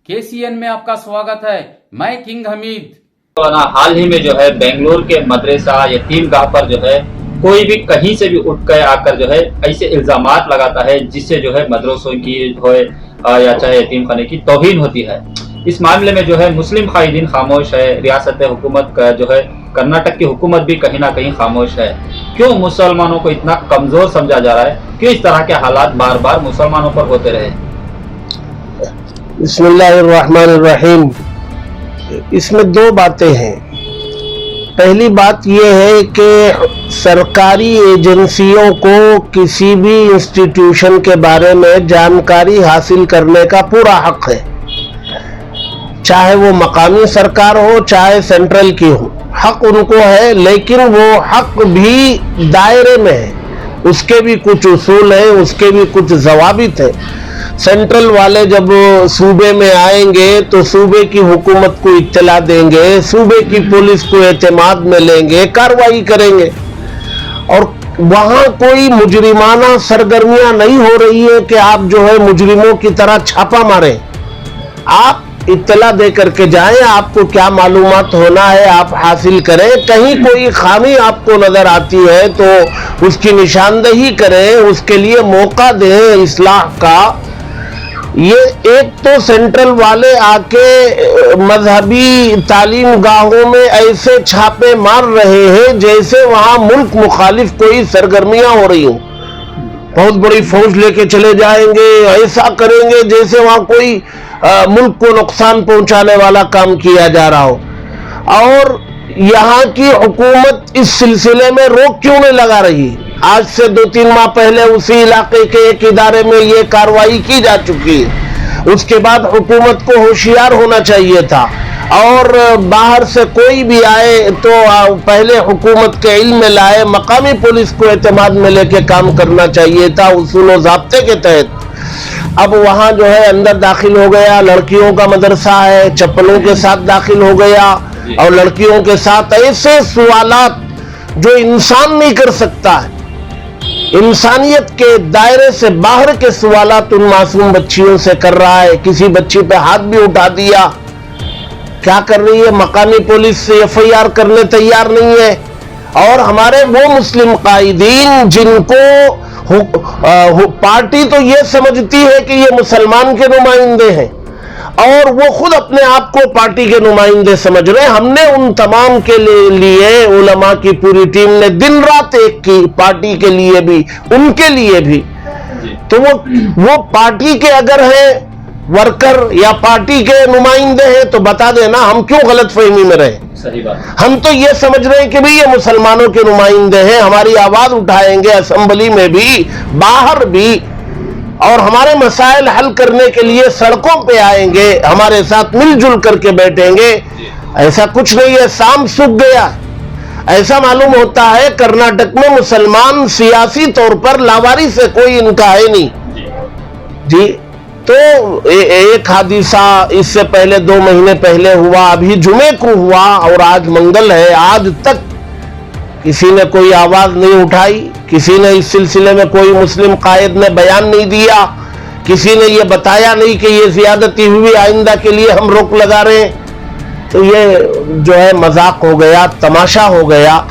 KCN में आपका स्वागत है। मैं किंग हमीद। हाल ही में जो है बेंगलोर के मदरसा यतीमगाह पर जो है कोई भी कहीं से भी उठ कर आकर जो है ऐसे इल्जामात लगाता है जिससे जो है मदरसों की हो या चाहे यतीम खाने की तौहीन होती है। इस मामले में जो है मुस्लिम कायदीन खामोश है, रियासत हुकूमत का जो है कर्नाटक की हुकूमत भी कहीं ना कहीं खामोश है। क्यों मुसलमानों को इतना कमजोर समझा जा रहा है? क्यों इस तरह के हालात बार बार मुसलमानों पर होते रहे? बिस्मिल्लाहिर्रहमानिर्रहीम। इसमें दो बातें हैं। पहली बात यह है कि सरकारी एजेंसियों को किसी भी इंस्टीट्यूशन के बारे में जानकारी हासिल करने का पूरा हक है, चाहे वो मकामी सरकार हो चाहे सेंट्रल की हो। हक उनको है, लेकिन वो हक भी दायरे में है, उसके भी कुछ उसूल हैं, उसके भी कुछ ज़वाबित हैं। सेंट्रल वाले जब सूबे में आएंगे तो सूबे की हुकूमत को इत्तला देंगे, सूबे की पुलिस को एतमाद में लेंगे, कार्रवाई करेंगे। और वहां कोई मुजरिमाना सरगर्मियां नहीं हो रही है कि आप जो है मुजरिमों की तरह छापा मारें। आप इत्तला दे करके जाएं, आपको क्या मालूमात होना है आप हासिल करें। कहीं कोई खामी आपको नजर आती है तो उसकी निशानदही करें, उसके लिए मौका दें इस्लाह का। ये एक तो सेंट्रल वाले आके मजहबी तालीम गाहों में ऐसे छापे मार रहे हैं जैसे वहां मुल्क मुखालिफ कोई सरगर्मियां हो रही हो। बहुत बड़ी फौज लेके चले जाएंगे, ऐसा करेंगे जैसे वहां कोई मुल्क को नुकसान पहुंचाने वाला काम किया जा रहा हो। और यहाँ की हुकूमत इस सिलसिले में रोक क्यों नहीं लगा रही? आज से 2-3 माह पहले उसी इलाके के एक इदारे में ये कार्रवाई की जा चुकी है। उसके बाद हुकूमत को होशियार होना चाहिए था और बाहर से कोई भी आए तो पहले हुकूमत के इल्म में लाए, मकामी पुलिस को एतमाद में लेके काम करना चाहिए था उसूल और ज़ाब्ते के तहत। अब वहां जो है अंदर दाखिल हो गया, लड़कियों का मदरसा है, चप्पलों के साथ दाखिल हो गया और लड़कियों के साथ ऐसे सवालात जो इंसान नहीं कर सकता है। इंसानियत के दायरे से बाहर के सवालात उन मासूम बच्चियों से कर रहा है। किसी बच्ची पे हाथ भी उठा दिया। क्या कर रही है? मकामी पुलिस FIR करने तैयार नहीं है। और हमारे वो मुस्लिम कायदीन जिनको पार्टी तो ये समझती है कि ये मुसलमान के नुमाइंदे हैं और वो खुद अपने आप को पार्टी के नुमाइंदे समझ रहे हैं। हमने उन तमाम के लिए उलमा की पूरी टीम ने दिन रात एक की, पार्टी के लिए भी उनके लिए भी। तो वो पार्टी के अगर हैं वर्कर या पार्टी के नुमाइंदे हैं तो बता देना, हम क्यों गलत फहमी में रहे। सही बात। हम तो ये समझ रहे हैं कि भाई ये मुसलमानों के नुमाइंदे हैं, हमारी आवाज उठाएंगे असेंबली में भी बाहर भी और हमारे मसाइल हल करने के लिए सड़कों पे आएंगे, हमारे साथ मिलजुल करके बैठेंगे। ऐसा कुछ नहीं है, शाम सूख गया। ऐसा मालूम होता है कर्नाटक में मुसलमान सियासी तौर पर लावारिस से कोई इनका है नहीं जी। तो एक हादिसा इससे पहले 2 महीने पहले हुआ, अभी जुमे को हुआ और आज मंगल है। आज तक किसी ने कोई आवाज नहीं उठाई, किसी ने इस सिलसिले में कोई मुस्लिम कायद ने बयान नहीं दिया, किसी ने ये बताया नहीं कि ये ज्यादती हुई, आइंदा के लिए हम रोक लगा रहे हैं। तो ये जो है मजाक हो गया, तमाशा हो गया।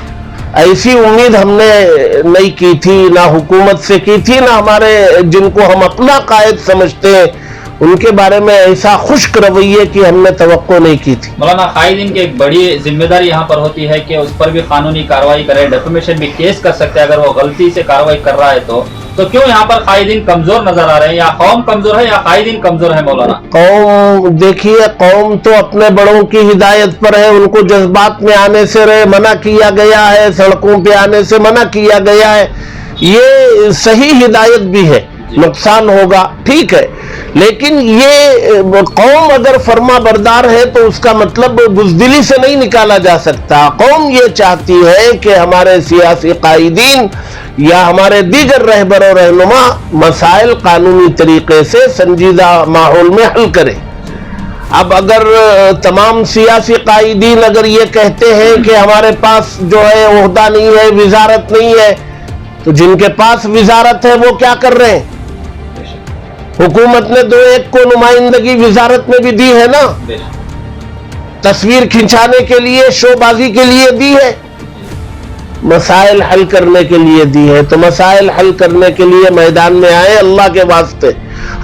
ऐसी उम्मीद हमने नहीं की थी, ना हुकूमत से की थी, ना हमारे जिनको हम अपना कायद समझते हैं उनके बारे में ऐसा खुश्क रवैये की हमने तवक्को नहीं की थी। मौलाना, कायदीन की एक बड़ी जिम्मेदारी यहाँ पर होती है कि उस पर भी कानूनी कार्रवाई करे, डेफेमेशन भी केस कर सकते हैं अगर वो गलती से कार्रवाई कर रहा है तो क्यों यहाँ पर कायदीन कमजोर नजर आ रहे हैं? या कौम कमजोर है या कायदीन कमजोर है? मौलाना, कौम देखिए, कौम तो अपने बड़ों की हिदायत पर है, उनको जज्बात में आने से मना किया गया है, सड़कों पे आने से मना किया गया है। ये सही हिदायत भी है, नुकसान होगा ठीक है, लेकिन ये कौम अगर फर्मा बरदार है तो उसका मतलब बुज़दिली से नहीं निकाला जा सकता। कौम ये चाहती है कि हमारे सियासी कायदीन या हमारे दीगर रहबर और रहनुमा मसाइल कानूनी तरीके से संजीदा माहौल में हल करें। अब अगर तमाम सियासी कायदीन अगर ये कहते हैं कि हमारे पास जो है ओहदा नहीं है, विजारत नहीं है, तो जिनके पास विजारत है वो क्या कर रहे हैं? हुकूमत ने 2-1 को नुमाइंदगी वजारत में भी दी है ना, तस्वीर खिंचाने के लिए, शोबाजी के लिए दी है, मसाइल हल करने के लिए दी है। तो मसाइल हल करने के लिए मैदान में आए, अल्लाह के वास्ते।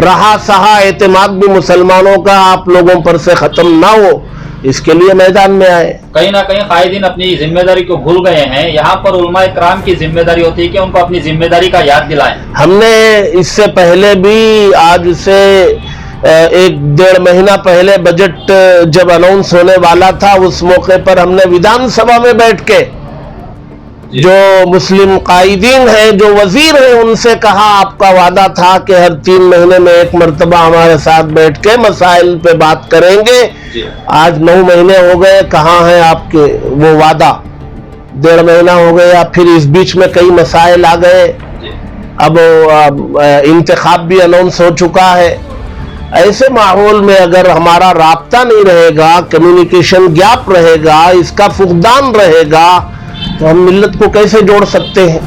रहा सहा एतमाद भी मुसलमानों का आप लोगों पर से खत्म ना हो, इसके लिए मैदान में आए। कहीं ना कहीं कायदीन अपनी जिम्मेदारी को भूल गए हैं। यहाँ पर उलमाए कराम की जिम्मेदारी होती है कि उनको अपनी जिम्मेदारी का याद दिलाएं। हमने इससे पहले भी, आज से 1-1.5 महीना पहले बजट जब अनाउंस होने वाला था, उस मौके पर हमने विधानसभा में बैठ के जो मुस्लिम कायदीन हैं, जो वजीर हैं, उनसे कहा, आपका वादा था कि हर 3 महीने में 1 मरतबा हमारे साथ बैठ के मसाइल पे बात करेंगे। आज 9 महीने हो गए, कहाँ है आपके वो वादा? 1.5 महीना हो गया, फिर इस बीच में कई मसाइल आ गए। अब इंतखाब भी अनाउंस हो चुका है। ऐसे माहौल में अगर हमारा राब्ता नहीं रहेगा, कम्युनिकेशन गैप रहेगा, इसका फुकदान रहेगा, तो हम मिल्लत को कैसे जोड़ सकते हैं?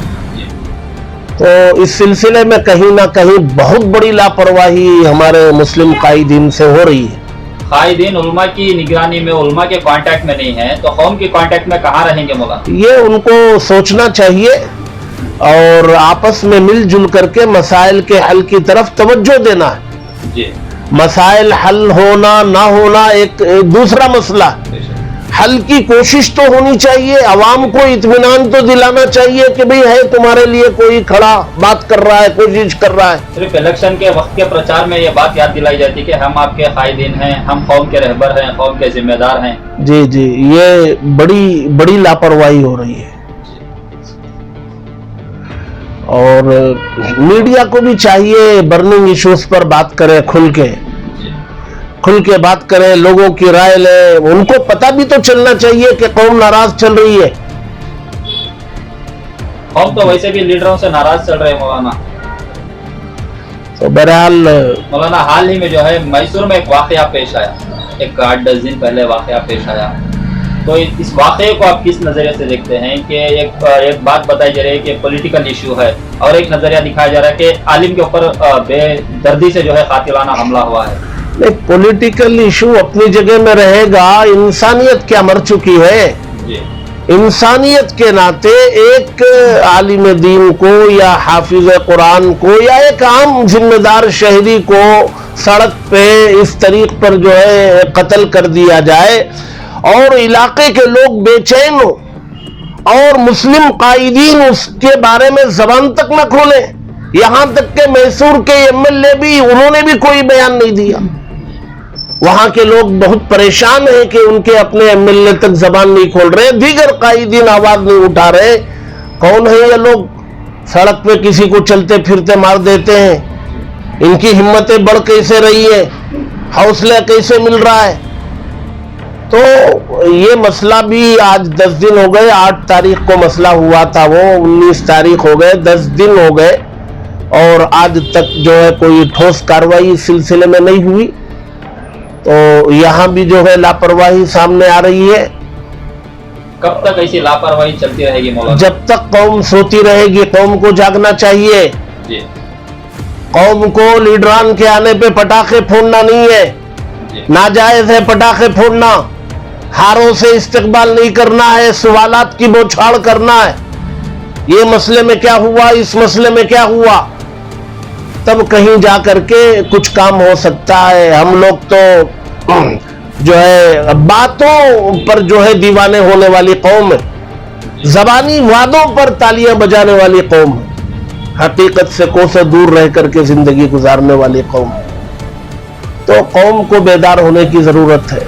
तो इस सिलसिले में कहीं ना कहीं बहुत बड़ी लापरवाही हमारे मुस्लिम कायदीन से हो रही है। कायदीन उलमा की निगरानी में, उलमा के कांटेक्ट में नहीं है, तो कौम के कांटेक्ट में कहाँ रहेंगे मौलाना? ये उनको सोचना चाहिए और आपस में मिलजुल करके मसाइल के हल की तरफ तवज्जो देना है। जी। मसाइल हल होना ना होना एक दूसरा मसला, हल की कोशिश तो होनी चाहिए। अवाम को इत्मीनान तो दिलाना चाहिए कि भाई है तुम्हारे लिए कोई खड़ा, बात कर रहा है, कोशिश कर रहा है। सिर्फ इलेक्शन के वक्त के प्रचार में ये बात याद दिलाई जाती है कि हम आपके कायदीन हैं, हम कौम के रहबर हैं, कौम के जिम्मेदार हैं। जी जी, ये बड़ी बड़ी लापरवाही हो रही है। और मीडिया को भी चाहिए बर्निंग इश्यूज पर बात करे, खुल के बात करें, लोगों की राय ले। उनको पता भी तो चलना चाहिए कि कौम नाराज चल रही है। कौम तो वैसे भी लीडरों से नाराज चल रहे हैं मौलाना। तो बहरहाल मौलाना, हाल ही में जो है मैसूर में एक वाकया पेश आया, एक 8-10 दिन पहले वाकया पेश आया। तो इस वाकये को आप किस नजरिए से देखते हैं कि एक बात बताई जा रही है कि पॉलिटिकल इश्यू है, और एक नजरिया दिखाया जा रहा है कि आलिम के ऊपर बेदर्दी से जो है कातिलाना हमला हुआ है। पॉलिटिकल इशू अपनी जगह में रहेगा, इंसानियत क्या मर चुकी है? इंसानियत के नाते एक आलिम दीन को या हाफिज कुरान को या एक आम जिम्मेदार शहरी को सड़क पे इस तरीक पर जो है कत्ल कर दिया जाए और इलाके के लोग बेचैन हो और मुस्लिम कायदीन उसके बारे में जबान तक न खोले। यहां तक के मैसूर के एमएलए भी, उन्होंने भी कोई बयान नहीं दिया। वहां के लोग बहुत परेशान हैं कि उनके अपने एमएलए तक जबान नहीं खोल रहे, दीगर कायदीन आवाज नहीं उठा रहे। कौन है ये लोग? सड़क पे किसी को चलते फिरते मार देते हैं। इनकी हिम्मतें बढ़ कैसे रही है? हौसला कैसे मिल रहा है? तो ये मसला भी आज 10 दिन हो गए। 8 तारीख को मसला हुआ था, वो 19 तारीख हो गए, 10 दिन हो गए और आज तक जो है कोई ठोस कार्रवाई इस सिलसिले में नहीं हुई। तो यहाँ भी जो है लापरवाही सामने आ रही है। कब तक ऐसी लापरवाही चलती रहेगी मौलाना? जब तक कौम सोती रहेगी। कौम को जागना चाहिए। जी। कौम को लीडरान के आने पे पटाखे फोड़ना नहीं है, नाजायज है पटाखे फोड़ना। हारों से इस्तकबाल नहीं करना है, सवालात की बौछार करना है। ये मसले में क्या हुआ, इस मसले में क्या हुआ, तब कहीं जा करके कुछ काम हो सकता है। हम लोग तो जो है बातों पर जो है दीवाने होने वाली कौम है, जबानी वादों पर तालियां बजाने वाली कौम है, हकीकत से कोसों दूर रह करके जिंदगी गुजारने वाली कौम। तो कौम को बेदार होने की जरूरत है।